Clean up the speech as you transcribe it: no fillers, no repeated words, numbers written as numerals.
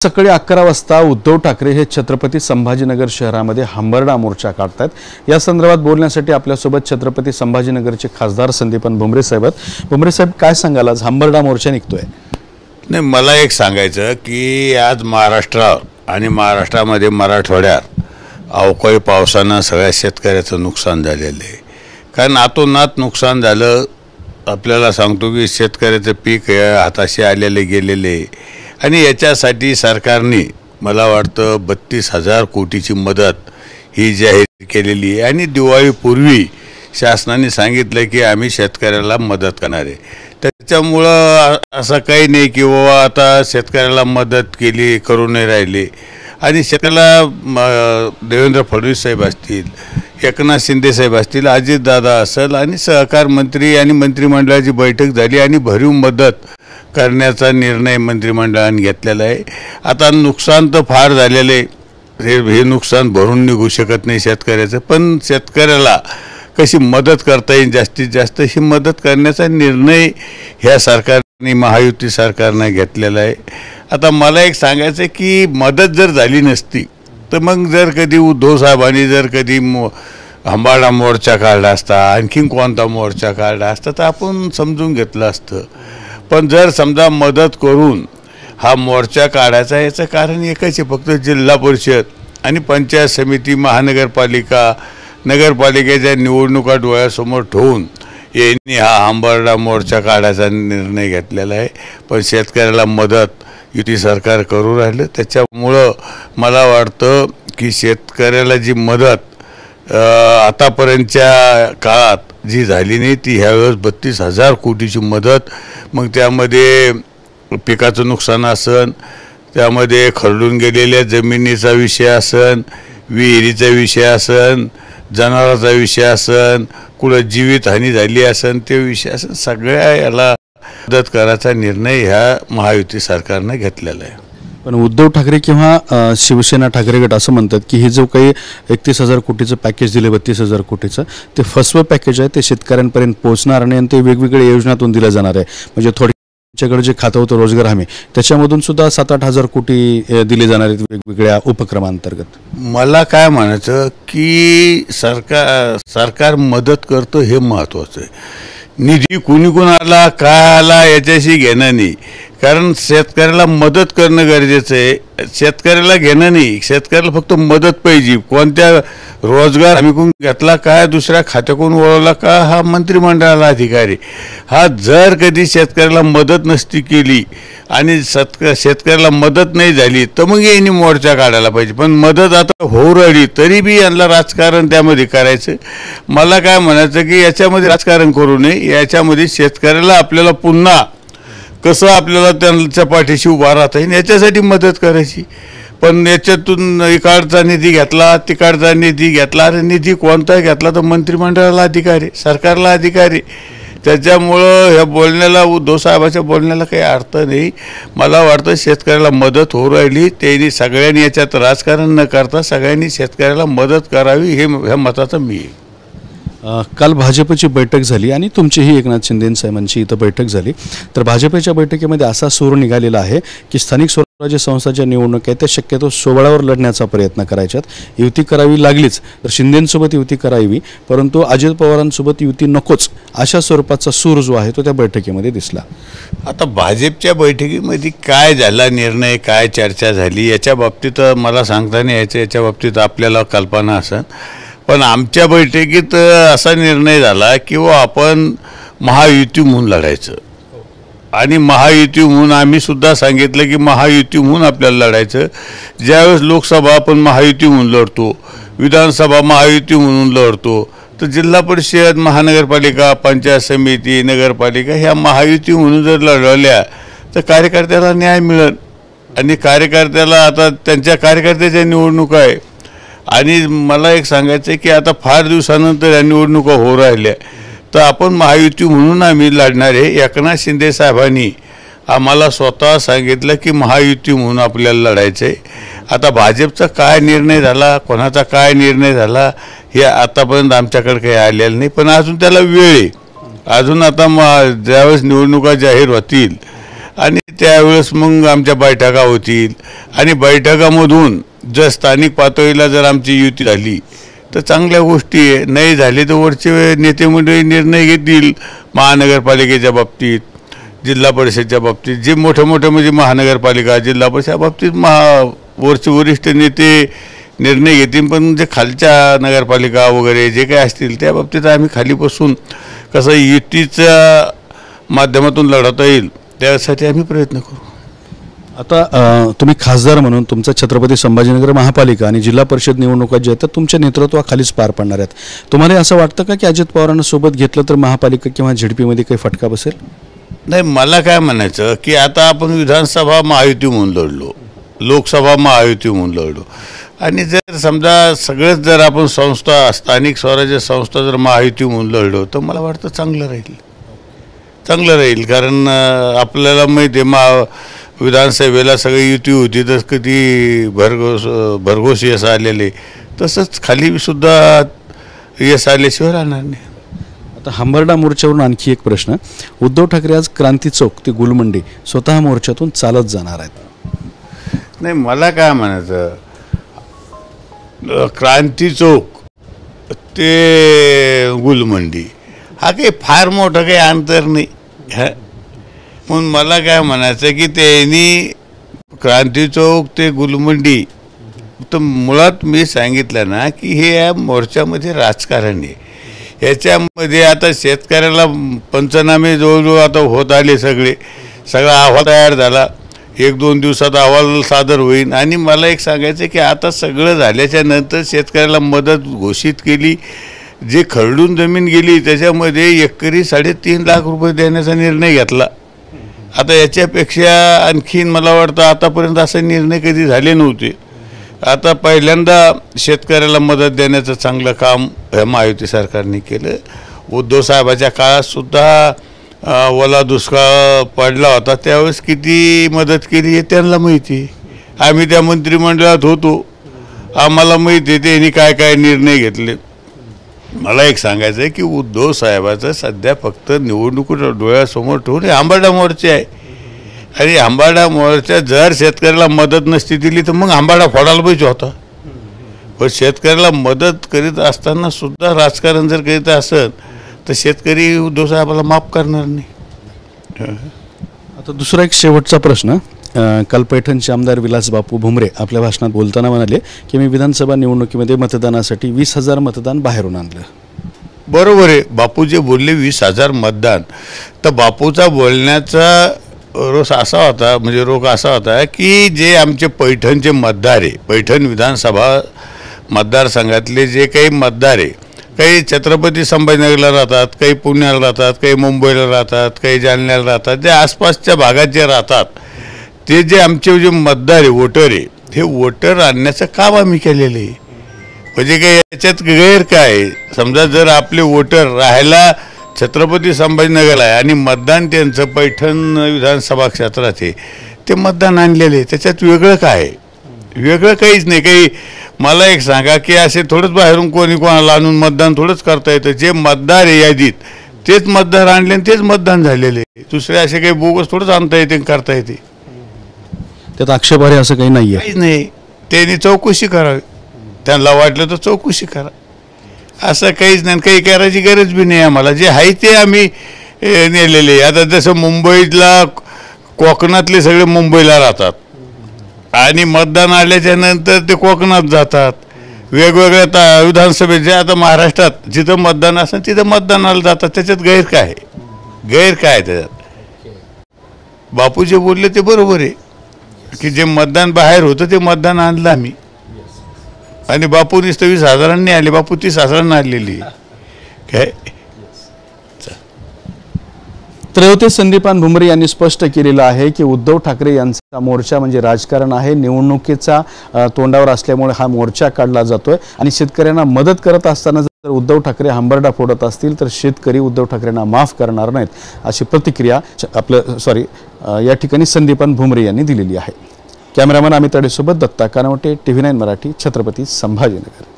सकाळी 11 वाजता उद्धव ठाकरे हे छत्रपती संभाजीनगर शहरामध्ये हंबरडा मोर्चा काढतात। या संदर्भात बोलण्यासाठी आपल्यासोबत छत्रपती संभाजीनगरचे खासदार संदीपान भुमरे साहेब आहेत। भुमरे साहेब, काय सांगाल, आज हंबरडा मोर्चा निघतोय? नाही, मला एक सांगायचं की आज महाराष्ट्र आणि महाराष्ट्रामध्ये मराठवाड्यात अवकाळी पावसानं सगळ्या शेतकऱ्याचं नुकसान झालेलं आहे। कारण आतोनात नुकसान झालं। आपल्याला सांगतो की शेतकऱ्याचं पीक हाताशी आलेले गेलेले आणि याच्यासाठी सरकारने मला वाटतं 32,000 कोटीची मदत ही जाहीर केलेली आहे आणि दिवाळीपूर्वी शासनाने सांगितलं की आम्ही शेतकऱ्याला मदत करणार आहे। त्याच्यामुळं असं काही नाही की बाबा आता शेतकऱ्याला मदत केली करू नाही राहिले। आणि शेतकऱ्याला देवेंद्र फडणवीस साहेब असतील, एकनाथ शिंदे साहेब असतील, अजितदादा असेल आणि सहकार मंत्री आणि मंत्रिमंडळाची बैठक झाली आणि भरीव मदत करण्याचा निर्णय मंत्रिमंडळाने घेतलेला आहे। आता नुकसान तर फार झालेलं आहे, हे नुकसान भरून निघू शकत नाही शेतकऱ्याचं, पण शेतकऱ्याला कशी मदत करता येईल जास्तीत जास्त ही मदत करण्याचा निर्णय ह्या सरकारने, महायुती सरकारने घेतलेला आहे। आता मला एक सांगायचं की मदत जर झाली नसती तर मग जर कधी उद्धव साहेबांनी जर कधी हंबरडा मोर्चा काढला असता, आणखीन कोणता मोर्चा काढला असता तर आपण समजून घेतलं असतं। पण जर समजा मदत करून हा मोर्चा काढायचा, याचं कारण एकच आहे, फक्त जिल्हा परिषद आणि पंचायत समिती, महानगरपालिका, नगरपालिकेच्या निवडणुका डोळ्यासमोर ठेवून यांनी हा हंबरडा मोर्चा काढायचा निर्णय घेतलेला आहे। पण शेतकऱ्याला मदत युती सरकार करू राहिलं, त्याच्यामुळं मला वाटतं की शेतकऱ्याला जी मदत आतापर्यंतच्या काळात जी झाली नाही ती ह्यावेळेस 32,000 कोटीची मदत, मग त्यामध्ये पिकाचं नुकसान असन, त्यामध्ये खरडून गेलेल्या जमिनीचा विषय असन, विहिरीचा विषय असन, जनावरांचा विषय असन, कुठं जीवितहानी झाली असन ते विषय असन, सगळ्या याला मदत करायचा निर्णय ह्या महायुती सरकारने घेतलेला आहे। पण उद्धव ठाकरे किंवा शिवसेना ठाकरे गट असं म्हणतात की हे जो काही 31,000 कोटीचं पॅकेज दिले, 32,000 कोटीचं, ते फसवं पॅकेज आहे, ते शेतकऱ्यांपर्यंत पोहोचणार नाही आणि ते वेगवेगळ्या योजनातून दिलं जाणार आहे। म्हणजे थोडक्याकडे जे खातं होतं रोजगार हमी, त्याच्यामधून सुद्धा 7-8 हजार कोटी दिले जाणार आहेत वेगवेगळ्या उपक्रमांतर्गत। मला काय म्हणायचं की सरकार मदत करतं हे महत्त्वाचं आहे। निधी कुणी कुणाला काय आला याच्याशी घेणं नाही, कारण शेतकऱ्याला मदत करणं गरजेचं आहे। शेतकऱ्याला घेणं नाही, शेतकऱ्याला फक्त मदत पाहिजे। कोणत्या रोजगार हमीकडून घेतला काय, दुसऱ्या खात्याकडून वळवला का, हा मंत्रिमंडळाला अधिकारी। हा जर कधी शेतकऱ्याला मदत नसती केली आणि शेतकऱ्याला मदत नाही झाली तर मग यांनी मोर्चा काढायला पाहिजे। पण मदत आता होऊ राहिली तरी बी यांना राजकारण त्यामध्ये करायचं। मला काय म्हणायचं की याच्यामध्ये राजकारण करू नये, याच्यामध्ये शेतकऱ्याला आपल्याला पुन्हा कसं आपल्याला त्यांच्या पाठीशी उभा राहता येईल याच्यासाठी मदत करायची। पण याच्यातून इकडचा निधी घेतला, तिकडचा निधी घेतला, अरे निधी कोणता घेतला तर मंत्रिमंडळाला अधिकारी, सरकारला अधिकारी। त्याच्यामुळं ह्या बोलण्याला, उद्धव साहेबाच्या बोलण्याला काही अर्थ नाही। मला वाटतं शेतकऱ्याला मदत होऊ राहिली, त्यांनी सगळ्यांनी याच्यात राजकारण न करता सगळ्यांनी शेतकऱ्याला मदत करावी, हे ह्या मताचं मी आहे। काल भाजपची बैठक झाली आणि तुमचीही एकनाथ शिंदे साहेबांची इथं बैठक झाली। तर भाजपच्या बैठकीमध्ये असा सूर निघालेला आहे की स्थानिक स्वराज्य संस्थांच्या निवडणुका आहेत त्या शक्यतो सोबळावर लढण्याचा प्रयत्न करायच्यात। युती करावी लागलीच तर शिंदेंसोबत युती करावी, परंतु अजित पवारांसोबत युती नकोच, अशा स्वरूपाचा सूर जो आहे तो त्या बैठकीमध्ये दिसला। आता भाजपच्या बैठकीमध्ये काय झाला निर्णय, काय चर्चा झाली याच्या बाबतीत मला सांगता नाही यायचं, याच्या बाबतीत आपल्याला कल्पना असेल। पण आमच्या बैठकीत असा निर्णय झाला की आपण महायुती म्हणून लढायचं आणि महायुती म्हणून आम्ही सुद्धा सांगितलं की महायुती म्हणून आपल्याला लढायचं। ज्यावेळेस लोकसभा आपण महायुती म्हणून लढतो, विधानसभा महायुती म्हणून लढतो, तर जिल्हा परिषद, महानगरपालिका, पंचायत समिती, नगरपालिका ह्या महायुती म्हणून जर लढवल्या तर कार्यकर्त्याला न्याय मिळेल। आणि कार्यकर्त्याला आता त्यांच्या कार्यकर्त्याच्या निवडणुका आहे आणि मला एक सांगायचं आहे की आता फार दिवसानंतर या निवडणुका होऊ राहिल्या, तर आपण महायुती म्हणून आम्ही लढणार आहे। एकनाथ शिंदे साहेबांनी आम्हाला स्वतः सांगितलं की महायुती म्हणून आपल्याला लढायचं आहे। आता भाजपचा काय निर्णय झाला, कोणाचा काय निर्णय झाला हे आतापर्यंत आमच्याकडे काही आलेलं नाही, पण अजून त्याला वेळ आहे। अजून आता ज्यावेळेस निवडणुका जाहीर होतील आणि त्यावेळेस मग आमच्या बैठका होतील आणि बैठकामधून जर स्थानिक पातळीला जर आमची युती झाली तर चांगल्या गोष्टी आहे, नाही झाली तर वरचे नेते मंडळी निर्णय घेतील महानगरपालिकेच्या बाबतीत, जिल्हा परिषदच्या बाबतीत, जे मोठे म्हणजे महानगरपालिका जिल्हा परिषद बाबतीत वरचे वरिष्ठ नेते निर्णय घेतील. पण जे खालच्या नगरपालिका वगैरे जे काही असतील त्या बाबतीत आम्ही खाली बसून कसं युतीच्या माध्यमातून लढवता येईल त्यासाठी आम्ही प्रयत्न करू. आता तुम्ही खासदार म्हणून तुमचा छत्रपती संभाजीनगर महापालिका आणि जिल्हा परिषद निवडणुका ज्या आहेत तुमच्या नेतृत्वाखालीच पार पडणार आहेत. तुम्हाला असं वाटतं का की अजित पवारांना सोबत घेतलं तर महापालिका किंवा झेडपीमध्ये काही फटका बसेल? नाही, मला काय म्हणायचं की आता आपण विधानसभा महायुती म्हणून लढलो, लोकसभा महायुती म्हणून लढलो आणि जर समजा सगळंच जर आपण संस्था स्थानिक स्वराज्य संस्था जर महायुती म्हणून लढलो तर मला वाटतं चांगलं राहील. कारण आपल्याला माहिती आहे विधानसभेला सगळी युती होती तर किती भरघोस यश आलेले, तसंच खाली सुद्धा यश आल्याशिवाय राहणार नाही. आता हंबरडा मोर्चावरून आणखी एक प्रश्न. उद्धव ठाकरे आज क्रांती चौक ते गुलमंडी स्वतः मोर्चातून चालत जाणार आहेत. नाही, मला काय म्हणायचं, क्रांती चौक ते गुलमंडी हा काही फार मोठं काही अंतर नाही. म्हणून मला काय म्हणायचं की त्यांनी क्रांती चौक ते गुलमंडी तर मुळात मी सांगितलं ना की हे या मोर्चामध्ये राजकारण आहे. ह्याच्यामध्ये आता शेतकऱ्याला पंचनामे जवळजवळ आता होत आले, सगळा अहवाल तयार झाला, 1-2 दिवसात अहवाल सादर होईल. आणि मला एक सांगायचं की आता सगळं झाल्याच्या नंतर शेतकऱ्याला मदत घोषित केली. जे खरडून जमीन गेली त्याच्यामध्ये एकरी 3.5 लाख रुपये देण्याचा निर्णय घेतला. आता याच्यापेक्षा आणखीन मला वाटतं आतापर्यंत असे निर्णय कधी झाले नव्हते. आता पहिल्यांदा शेतकऱ्याला मदत देण्याचं चांगलं काम ह्या महायुती सरकारने केलं. उद्धव साहेबाच्या काळातसुद्धा ओला दुष्काळ पडला होता त्यावेळेस किती मदत केली हे त्यांना माहिती. आम्ही त्या मंत्रिमंडळात होतो, आम्हाला माहिती आहे त्यांनी काय निर्णय घेतले. मला एक सांगायचं आहे की उद्धव साहेबाचं सध्या फक्त निवडणूक डोळ्यासमोर ठेवून हंबरडा मोर्चा आहे आणि हंबरडा मोर्चा जर शेतकऱ्याला मदत नसती दिली तर मग हंबरडा फोडायला पाहिजे होता. पण शेतकऱ्याला मदत करीत असताना सुद्धा राजकारण जर करीत असेल तर शेतकरी उद्धव साहेबाला माफ करणार नाही. आता दुसरा एक शेवटचा प्रश्न. काल पैठणचे आमदार विलास बापू भुमरे आपल्या भाषणात बोलताना म्हणाले की मी विधानसभा निवडणुकीमध्ये मतदानासाठी 20,000 मतदान बाहेरून आणलं. बरोबर आहे, बापू जे बोलले 20,000 मतदान, तर बापूचा बोलण्याचा रोख असा होता की जे आमचे पैठणचे मतदार आहे, पैठण विधानसभा मतदारसंघातले जे काही मतदार आहे, काही छत्रपती संभाजीनगरला राहतात, काही पुण्याला राहतात, काही मुंबईला राहतात, काही जालन्याला राहतात, जे आसपासच्या भागात जे राहतात ते जे आमचे जे मतदार आहे, वोटर आहे, हे वोटर आणण्याचं काम आम्ही केलेलं आहे. म्हणजे काही याच्यात गैर काय, समजा जर आपले वोटर राहायला छत्रपती संभाजीनगरला आहे आणि मतदान त्यांचं पैठण विधानसभा क्षेत्रात आहे, ते मतदान आणलेले, त्याच्यात वेगळं काय? वेगळं काहीच नाही. काही मला एक सांगा की असे थोडंच बाहेरून कोणाला आणून मतदान थोडंच करता येतं. जे मतदार आहे यादीत तेच मतदार आणले आणि तेच मतदान झालेले. दुसरे असे काही बोगस थोडंच आणता येते करता येते. त्यात आक्षेपार्ह असं काही नाही आहे. काहीच नाही. त्यांनी चौकशी करावी, त्यांना वाटलं तर चौकशी करा, असं काहीच नाही. काही करायची गरज बी नाही आम्हाला. जे आहे ते आम्ही नेलेले. आता जसं मुंबईतला कोकणातले सगळे मुंबईला राहतात आणि मतदान आल्याच्या नंतर ते कोकणात जातात. वेगवेगळ्या विधानसभेच्या आता महाराष्ट्रात जिथं मतदान असेल तिथं मतदानाला जातात. त्याच्यात गैर काय त्याच्यात? बापू जे बोलले ते बरोबर आहे की जे मतदान बाहेर होतं ते मतदान आणलं आम्ही. आणि बापू नुसतं 20,000 आले, बापू 30,000 आणलेली काय. त्रयोदश संदीपान भुमरे यांनी स्पष्ट केलेलं आहे की उद्धव ठाकरे यांचा मोर्चा म्हणजे राजकारण आहे. निवडणुकीचा तोंडावर असल्यामुळे हा मोर्चा काढला जातोय आणि शेतकऱ्यांना मदत करत असताना जर उद्धव ठाकरे हंबरडा फोडत असतील तर शेतकरी उद्धव ठाकरेंना माफ करणार नाहीत, अशी प्रतिक्रिया या ठिकाणी संदीपान भुमरे यांनी दिलेली आहे. कॅमेरामॅन अमित अडेसोबत दत्ता कानवटे, TV9 मराठी, छत्रपती संभाजीनगर.